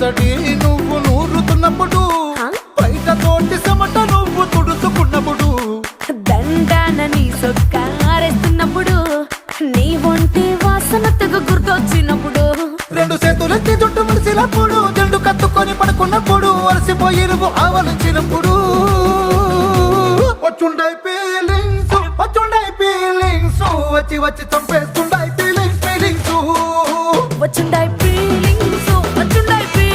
ఒకటి నువ్వు నూరుతున్నప్పుడు, బయట తోటి చెమట నువ్వు తుడుచుకున్నప్పుడు, దండాన నీ సొక్క ఆరేస్తున్నప్పుడు, నీ ఒంటి వాసన తెగ గుర్తొచ్చినప్పుడు, రెండు చేతులెత్తి జుట్టు ముడిసినప్పుడు, జండు కత్తుకొని పడుకున్నప్పుడు, అలసిపోయి నువ్వు ఆవలించినప్పుడు, వచ్చుండై ఫీలింగ్స్ వచ్చి వచ్చి చంపేస్తు